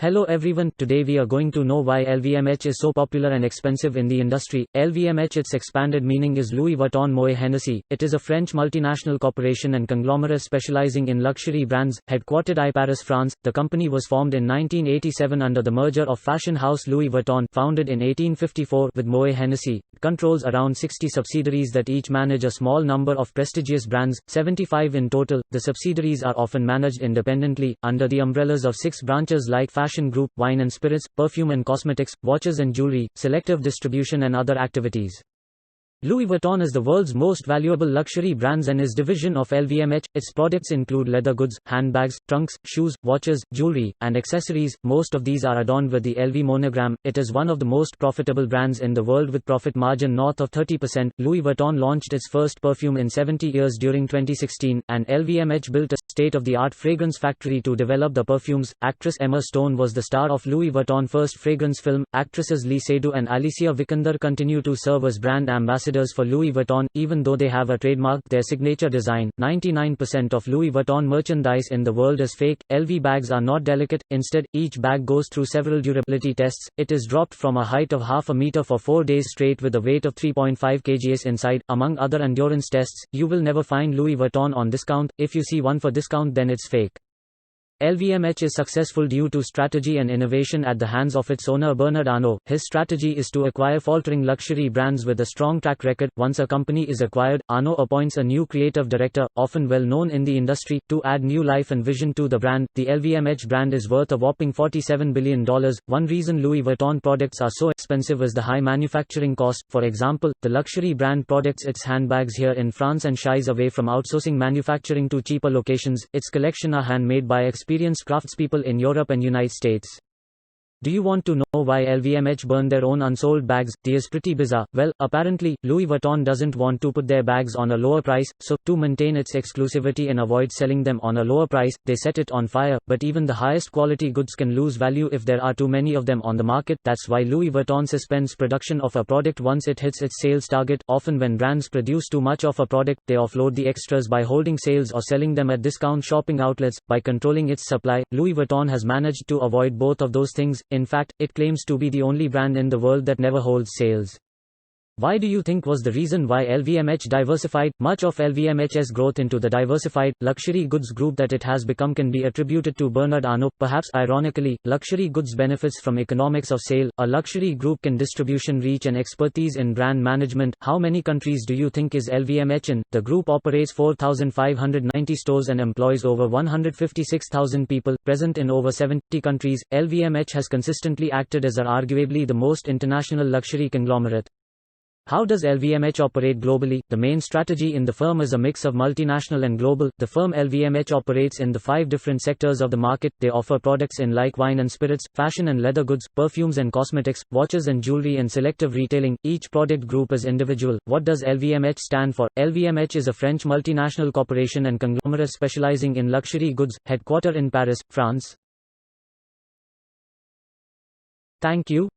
Hello everyone, today we are going to know why LVMH is so popular and expensive in the industry. LVMH, its expanded meaning is Louis Vuitton Moet Hennessy. It is a French multinational corporation and conglomerate specializing in luxury brands, headquartered in Paris, France. The company was formed in 1987 under the merger of fashion house Louis Vuitton, founded in 1854, with Moet Hennessy. It controls around 60 subsidiaries that each manage a small number of prestigious brands, 75 in total. The subsidiaries are often managed independently, under the umbrellas of 6 branches like Fashion Group, Wine and Spirits, Perfume and Cosmetics, Watches and Jewelry, Selective Distribution and other activities. Louis Vuitton is the world's most valuable luxury brands and is division of LVMH. Its products include leather goods, handbags, trunks, shoes, watches, jewelry, and accessories. Most of these are adorned with the LV monogram. It is one of the most profitable brands in the world with profit margin north of 30%. Louis Vuitton launched its first perfume in 70 years during 2016, and LVMH built a state-of-the-art fragrance factory to develop the perfumes. Actress Emma Stone was the star of Louis Vuitton's first fragrance film. Actresses Lee Seydoux and Alicia Vikander continue to serve as brand ambassadors for Louis Vuitton, even though they have trademarked their signature design. 99% of Louis Vuitton merchandise in the world is fake. LV bags are not delicate. Instead, each bag goes through several durability tests. It is dropped from a height of half a meter for 4 days straight with a weight of 3.5 kgs inside. Among other endurance tests, you will never find Louis Vuitton on discount. If you see one for discount, then it's fake. LVMH is successful due to strategy and innovation at the hands of its owner Bernard Arnault. His strategy is to acquire faltering luxury brands with a strong track record. Once a company is acquired, Arnault appoints a new creative director, often well known in the industry, to add new life and vision to the brand. The LVMH brand is worth a whopping $47 billion. One reason Louis Vuitton products are so expensive is the high manufacturing cost. For example, the luxury brand products its handbags here in France and shies away from outsourcing manufacturing to cheaper locations. Its collection are handmade by experienced craftspeople in Europe and United States. Do you want to know why LVMH burn their own unsold bags? This is pretty bizarre. Well, apparently, Louis Vuitton doesn't want to put their bags on a lower price, so, to maintain its exclusivity and avoid selling them on a lower price, they set it on fire. But even the highest quality goods can lose value if there are too many of them on the market. That's why Louis Vuitton suspends production of a product once it hits its sales target. Often when brands produce too much of a product, they offload the extras by holding sales or selling them at discount shopping outlets. By controlling its supply, Louis Vuitton has managed to avoid both of those things. In fact, it claims to be the only brand in the world that never holds sales. Why do you think was the reason why LVMH diversified? Much of LVMH's growth into the diversified, luxury goods group that it has become can be attributed to Bernard Arnault. Perhaps ironically, luxury goods benefits from economics of scale. A luxury group can distribution reach and expertise in brand management. How many countries do you think is LVMH in? The group operates 4,590 stores and employs over 156,000 people, present in over 70 countries. LVMH has consistently acted as arguably the most international luxury conglomerate. How does LVMH operate globally? The main strategy in the firm is a mix of multinational and global. The firm LVMH operates in the 5 different sectors of the market. They offer products in like wine and spirits, fashion and leather goods, perfumes and cosmetics, watches and jewelry, and selective retailing. Each product group is individual. What does LVMH stand for? LVMH is a French multinational corporation and conglomerate specializing in luxury goods, headquartered in Paris, France. Thank you.